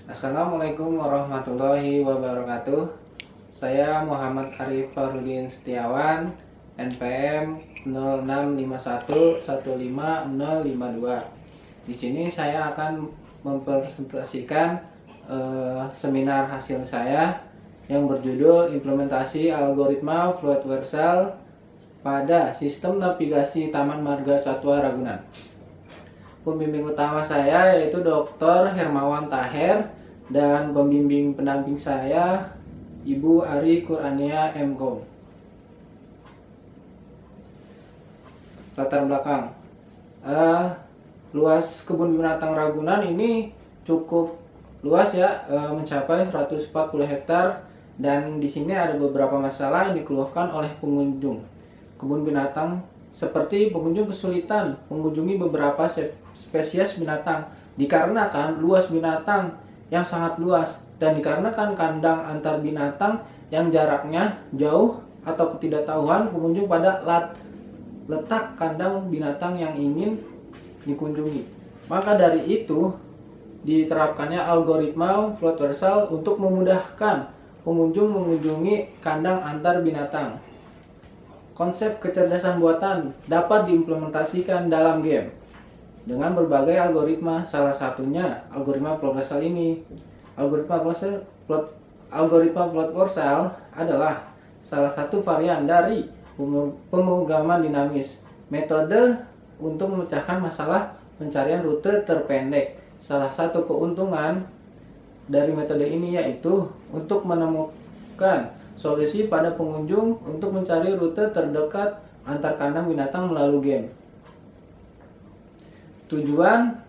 Assalamualaikum warahmatullahi wabarakatuh. Saya Muhammad Arif Farudin Setiawan, NPM 0651150052. Di sini saya akan mempresentasikan seminar hasil saya yang berjudul Implementasi Algoritma Float Versal pada Sistem Navigasi Taman Marga Satwa Ragunan. Pembimbing utama saya yaitu Dr. Hermawan Taher dan pembimbing pendamping saya Ibu Ari Qurania MKom. Latar belakang, luas kebun binatang Ragunan ini cukup luas ya, mencapai 140 hektar, dan di sini ada beberapa masalah yang dikeluhkan oleh pengunjung kebun binatang, seperti pengunjung kesulitan mengunjungi beberapa spesies binatang dikarenakan luas binatang yang sangat luas, dan dikarenakan kandang antar binatang yang jaraknya jauh atau ketidaktahuan pengunjung pada letak kandang binatang yang ingin dikunjungi. Maka dari itu diterapkannya algoritma float versal untuk memudahkan pengunjung mengunjungi kandang antar binatang. Konsep kecerdasan buatan dapat diimplementasikan dalam game dengan berbagai algoritma, salah satunya algoritma float versal ini. Algoritma float versal adalah salah satu varian dari pemrograman dinamis, metode untuk memecahkan masalah pencarian rute terpendek. Salah satu keuntungan dari metode ini yaitu untuk menemukan solusi pada pengunjung untuk mencari rute terdekat antar kandang binatang melalui game. Tujuan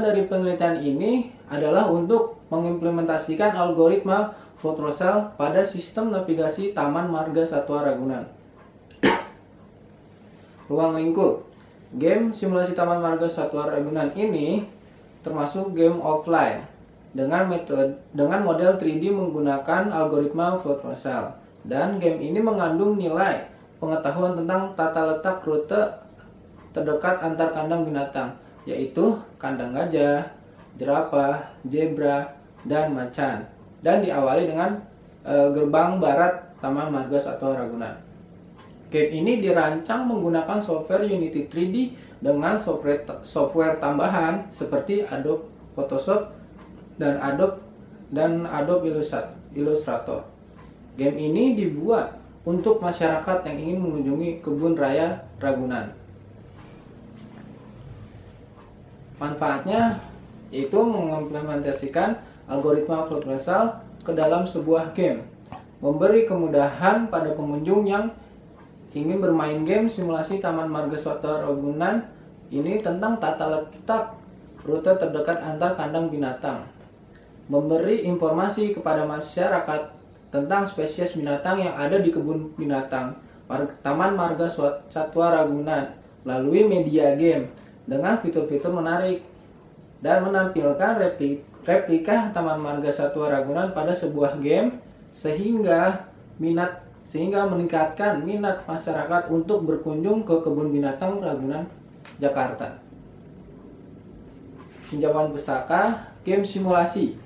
dari penelitian ini adalah untuk mengimplementasikan algoritma float versal pada sistem navigasi Taman Marga Satwa Ragunan. Ruang lingkup. Game simulasi Taman Marga Satwa Ragunan ini termasuk game offline dengan model 3D menggunakan algoritma float versal, dan game ini mengandung nilai pengetahuan tentang tata letak rute terdekat antar kandang binatang, yaitu kandang gajah, jerapah, zebra, dan macan, dan diawali dengan gerbang barat Taman Marga Satwa Ragunan. Game ini dirancang menggunakan software Unity 3D dengan software tambahan seperti Adobe Photoshop dan Adobe Illustrator. Game ini dibuat untuk masyarakat yang ingin mengunjungi kebun raya Ragunan. Manfaatnya yaitu mengimplementasikan algoritma float versal ke dalam sebuah game, memberi kemudahan pada pengunjung yang ingin bermain game simulasi Taman Marga Satwa Ragunan ini tentang tata letak rute terdekat antar kandang binatang, memberi informasi kepada masyarakat tentang spesies binatang yang ada di kebun binatang Taman Marga Satwa Ragunan melalui media game dengan fitur-fitur menarik, dan menampilkan replika Taman Marga Satwa Ragunan pada sebuah game sehingga meningkatkan minat masyarakat untuk berkunjung ke kebun binatang Ragunan, Jakarta. Pinjaman pustaka, game simulasi.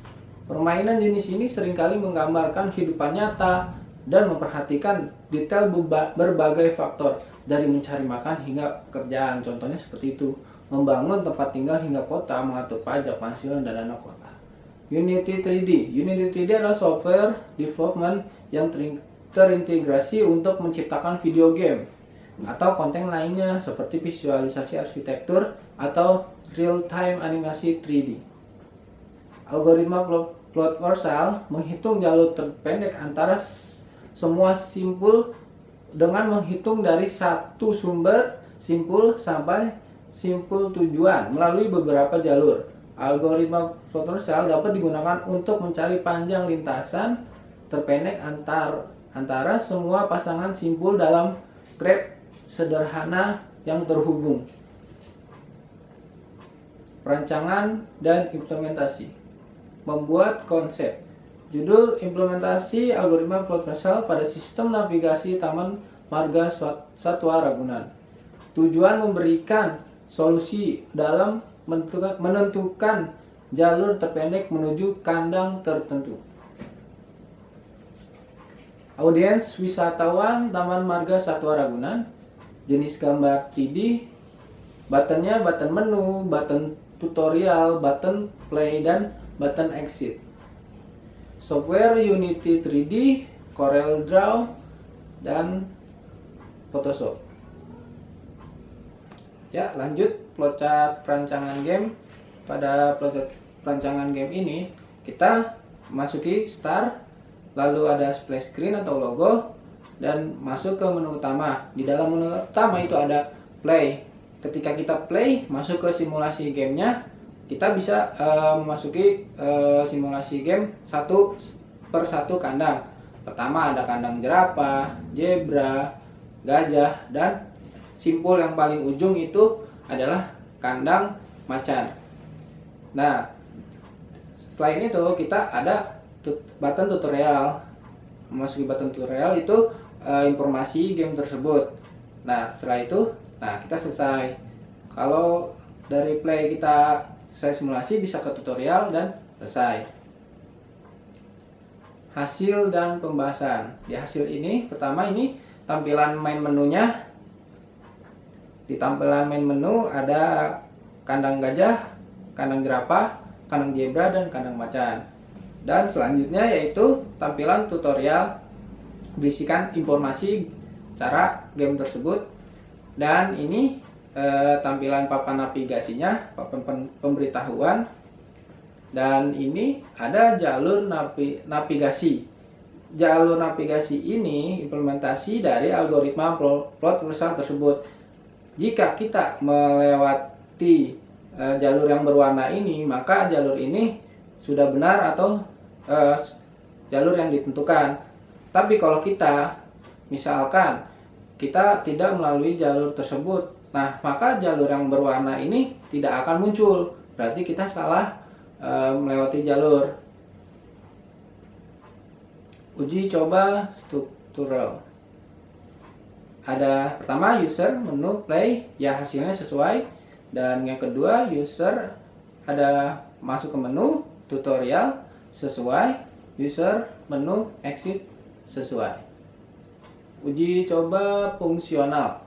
Permainan jenis ini seringkali menggambarkan kehidupan nyata dan memperhatikan detail berbagai faktor, dari mencari makan hingga pekerjaan. Contohnya seperti itu, membangun tempat tinggal hingga kota, mengatur pajak, penghasilan, dan dana kota. Unity 3D. Unity 3D adalah software development yang terintegrasi untuk menciptakan video game atau konten lainnya seperti visualisasi arsitektur atau real-time animasi 3D. Algoritma float versal menghitung jalur terpendek antara semua simpul dengan menghitung dari satu sumber simpul sampai simpul tujuan melalui beberapa jalur. Algoritma float versal dapat digunakan untuk mencari panjang lintasan terpendek antara semua pasangan simpul dalam graf sederhana yang terhubung. Perancangan dan implementasi. Membuat konsep. Judul implementasi algoritma float versal pada sistem navigasi Taman Marga Satwa Ragunan. Tujuan memberikan solusi dalam menentukan jalur terpendek menuju kandang tertentu. Audiens wisatawan Taman Marga Satwa Ragunan. Jenis gambar 3D. Buttonnya button menu, button tutorial, button play, dan button exit. Software Unity 3D, Corel Draw, dan Photoshop. Ya, lanjut flowchart perancangan game. Pada flowchart perancangan game ini kita masuki start, lalu ada splash screen atau logo, dan masuk ke menu utama. Di dalam menu utama itu ada play. Ketika kita play, masuk ke simulasi gamenya, kita bisa memasuki simulasi game satu per satu kandang. Pertama ada kandang jerapah, zebra, gajah, dan simpul yang paling ujung itu adalah kandang macan. Nah, selain itu kita ada button tutorial. Memasuki button tutorial itu informasi game tersebut. Nah, setelah itu, kita selesai. Kalau dari play kita selesai simulasi, bisa ke tutorial dan selesai. Hasil dan pembahasan. Di hasil ini, pertama ini tampilan main menunya. Di tampilan main menu ada kandang gajah, kandang jerapah, kandang zebra, dan kandang macan. Dan selanjutnya yaitu tampilan tutorial, berisikan informasi cara game tersebut. Dan ini tampilan papan navigasinya, papan pemberitahuan. Dan ini ada jalur navigasi. Jalur navigasi ini implementasi dari algoritma plot perusahaan tersebut. Jika kita melewati jalur yang berwarna ini, maka jalur ini sudah benar atau jalur yang ditentukan. Tapi kalau kita misalkan kita tidak melalui jalur tersebut, maka jalur yang berwarna ini tidak akan muncul. Berarti kita salah melewati jalur. Uji coba struktural. Ada pertama user, menu, play, ya hasilnya sesuai. Dan yang kedua user ada masuk ke menu, tutorial sesuai, user, menu, exit sesuai. Uji coba fungsional.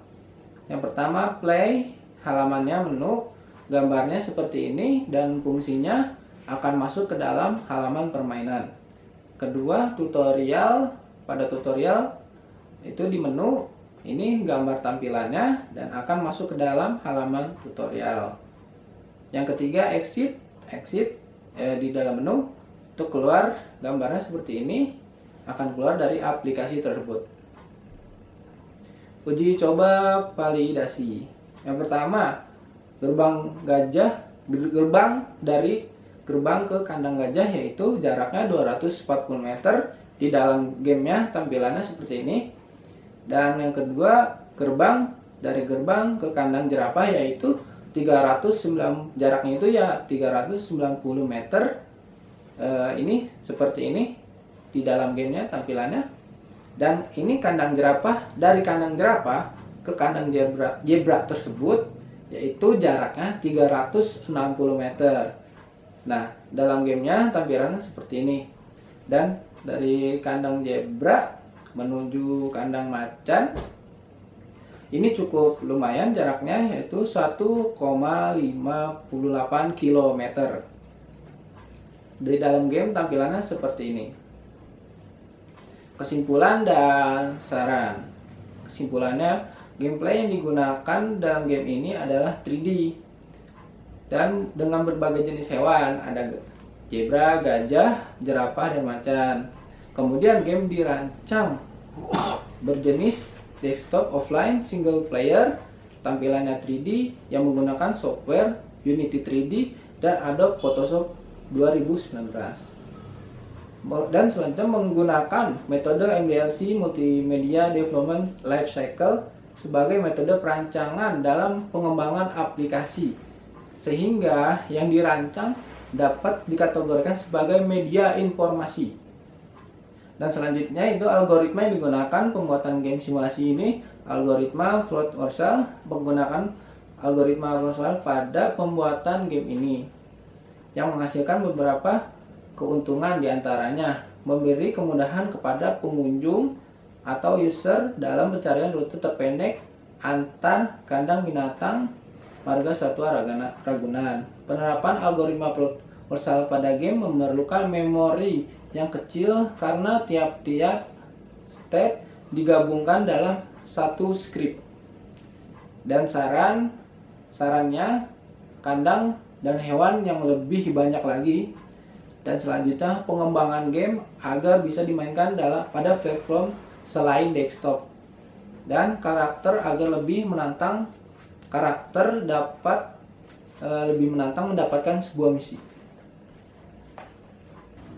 Yang pertama play, halamannya menu, gambarnya seperti ini, dan fungsinya akan masuk ke dalam halaman permainan. Kedua tutorial, pada tutorial itu di menu, ini gambar tampilannya dan akan masuk ke dalam halaman tutorial. Yang ketiga exit, di dalam menu, untuk keluar gambarnya seperti ini, akan keluar dari aplikasi tersebut. Uji coba validasi. Yang pertama, gerbang ke kandang gajah, yaitu jaraknya 240 meter. Di dalam gamenya tampilannya seperti ini. Dan yang kedua, dari gerbang ke kandang jerapah, yaitu jaraknya itu ya 390 meter. Ini seperti ini di dalam gamenya tampilannya. Dan ini kandang jerapah, dari kandang jerapah ke kandang zebra tersebut, yaitu jaraknya 360 meter. Nah, dalam gamenya tampilannya seperti ini. Dan dari kandang zebra menuju kandang macan, ini cukup lumayan jaraknya, yaitu 1,58 km. Di dalam game tampilannya seperti ini. Kesimpulan dan saran. Kesimpulannya, gameplay yang digunakan dalam game ini adalah 3D. Dan dengan berbagai jenis hewan, ada zebra, gajah, jerapah, dan macan. Kemudian game dirancang berjenis desktop offline single player, tampilannya 3D yang menggunakan software Unity 3D dan Adobe Photoshop 2019. Dan selanjutnya menggunakan metode MDLC Multimedia Development Lifecycle sebagai metode perancangan dalam pengembangan aplikasi, sehingga yang dirancang dapat dikategorikan sebagai media informasi. Dan selanjutnya itu algoritma yang digunakan pembuatan game simulasi ini, algoritma Float Warshall, menggunakan algoritma Warshall pada pembuatan game ini. yang menghasilkan beberapa keuntungan, diantaranya memberi kemudahan kepada pengunjung atau user dalam pencarian rute terpendek antar kandang binatang marga satwa Ragunan. Penerapan algoritma universal pada game memerlukan memori yang kecil karena tiap-tiap state digabungkan dalam satu script. Dan sarannya kandang dan hewan yang lebih banyak lagi. Dan selanjutnya pengembangan game agar bisa dimainkan pada platform selain desktop. Dan karakter agar lebih menantang, karakter dapat lebih menantang mendapatkan sebuah misi.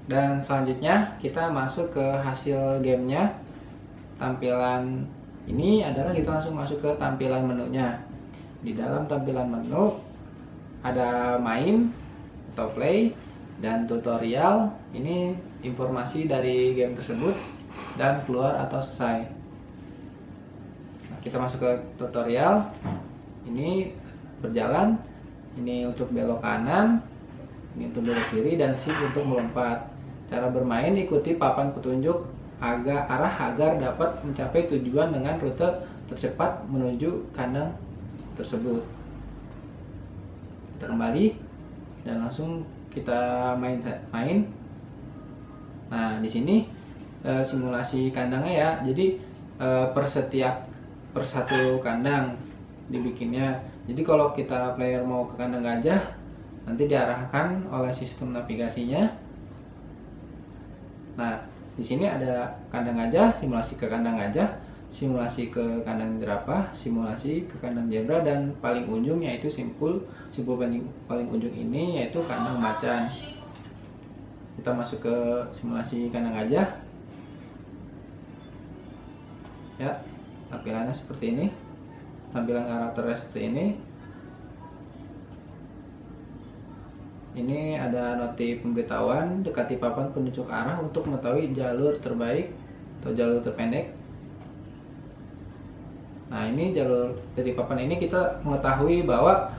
Dan selanjutnya kita masuk ke hasil gamenya. Tampilan ini adalah kita langsung masuk ke tampilan menunya. Di dalam tampilan menu ada main atau play dan tutorial. Ini informasi dari game tersebut dan keluar atau selesai. Nah, kita masuk ke tutorial. Ini berjalan. Ini untuk belok kanan, ini untuk belok kiri, dan shift untuk melompat. Cara bermain ikuti papan petunjuk agar dapat mencapai tujuan dengan rute tercepat menuju kandang tersebut. Kita kembali dan langsung kita main. Nah, di sini simulasi kandangnya ya. Jadi per satu kandang dibikinnya. Jadi kalau kita player mau ke kandang gajah, nanti diarahkan oleh sistem navigasinya. Nah, di sini ada kandang gajah, simulasi ke kandang gajah, simulasi ke kandang jerapah, simulasi ke kandang zebra, dan paling ujung yaitu simpul paling ujung ini yaitu kandang macan. Kita masuk ke simulasi kandang gajah. Ya, tampilannya seperti ini. Tampilan karakternya seperti ini. Ini ada notif pemberitahuan, dekati papan penunjuk arah untuk mengetahui jalur terbaik atau jalur terpendek. Nah, ini jalur dari papan ini kita mengetahui bahwa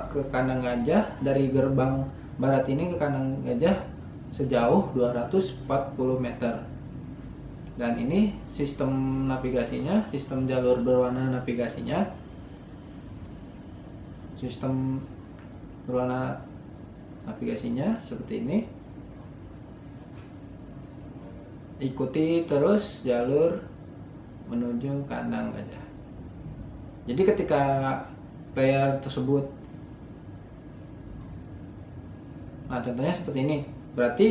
ke kandang gajah dari gerbang barat ini ke kandang gajah sejauh 240 meter. Dan ini sistem navigasinya, sistem jalur berwarna navigasinya. Sistem berwarna navigasinya seperti ini. Ikuti terus jalur menuju kandang gajah. Jadi ketika player tersebut, nah contohnya seperti ini, berarti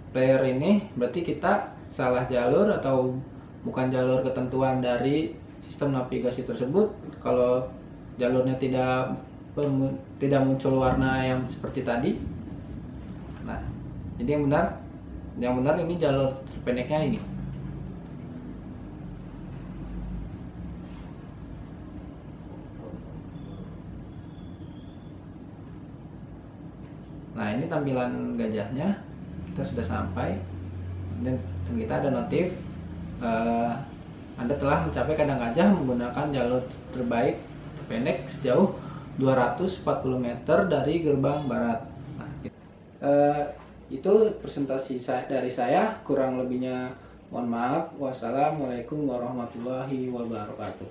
player ini berarti kita salah jalur atau bukan jalur ketentuan dari sistem navigasi tersebut. Kalau jalurnya tidak muncul warna yang seperti tadi. Nah, jadi yang benar ini jalur terpendeknya ini. Nah, ini tampilan gajahnya. Kita sudah sampai dan kita ada notif Anda telah mencapai kandang gajah menggunakan jalur terbaik pendek sejauh 240 meter dari gerbang barat. Nah, itu presentasi dari saya, kurang lebihnya mohon maaf. Wassalamualaikum warahmatullahi wabarakatuh.